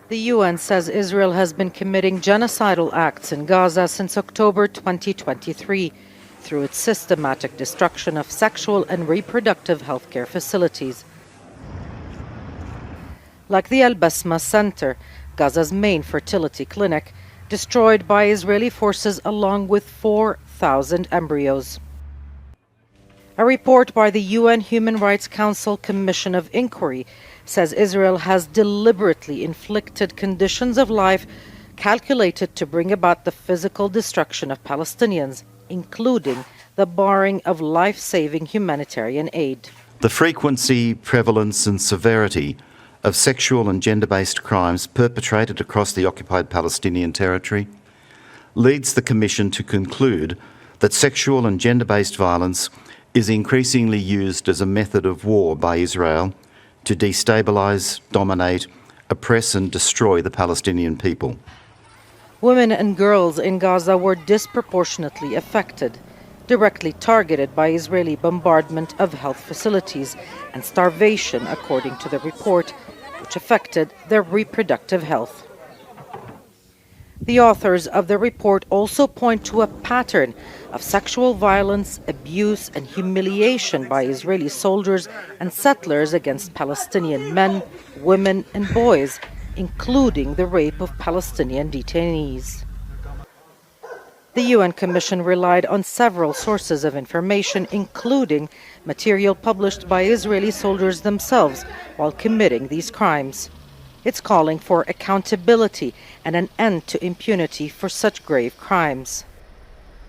The UN says Israel has been committing genocidal acts in Gaza since October 2023 through its systematic destruction of sexual and reproductive healthcare facilities. Like the Al Basma Center, Gaza's main fertility clinic, destroyed by Israeli forces along with 4,000 embryos. A report by the UN Human Rights Council Commission of Inquiry says Israel has deliberately inflicted conditions of life calculated to bring about the physical destruction of Palestinians, including the barring of life-saving humanitarian aid. The frequency, prevalence and severity of sexual and gender-based crimes perpetrated across the occupied Palestinian territory leads the Commission to conclude that sexual and gender-based violence is increasingly used as a method of war by Israel to destabilise, dominate, oppress and destroy the Palestinian people. Women and girls in Gaza were disproportionately affected, directly targeted by Israeli bombardment of health facilities and starvation, according to the report, which affected their reproductive health. The authors of the report also point to a pattern of sexual violence, abuse and humiliation by Israeli soldiers and settlers against Palestinian men, women and boys, including the rape of Palestinian detainees. The UN Commission relied on several sources of information, including material published by Israeli soldiers themselves while committing these crimes. It's calling for accountability and an end to impunity for such grave crimes.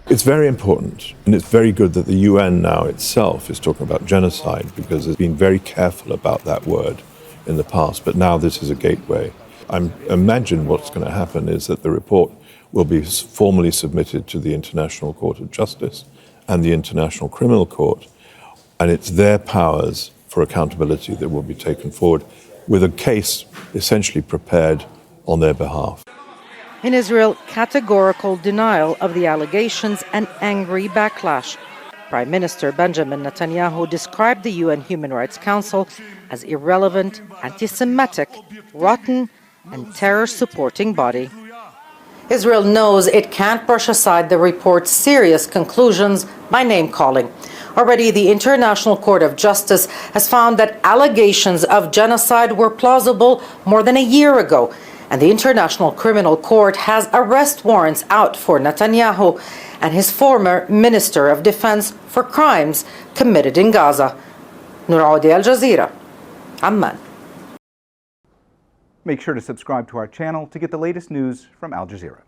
It's very important, and it's very good that the UN now itself is talking about genocide, because it's been very careful about that word in the past, but now this is a gateway. I imagine what's going to happen is that the report will be formally submitted to the International Court of Justice and the International Criminal Court, and it's their powers for accountability that will be taken forward, with a case essentially prepared on their behalf. In Israel, categorical denial of the allegations and angry backlash. Prime Minister Benjamin Netanyahu described the UN Human Rights Council as irrelevant, anti-Semitic, rotten, and terror-supporting body. Israel knows it can't brush aside the report's serious conclusions by name-calling. Already, the International Court of Justice has found that allegations of genocide were plausible more than a year ago, and the International Criminal Court has arrest warrants out for Netanyahu and his former Minister of Defense for crimes committed in Gaza. Nour, Odeh, Al Jazeera, Amman. Make sure to subscribe to our channel to get the latest news from Al Jazeera.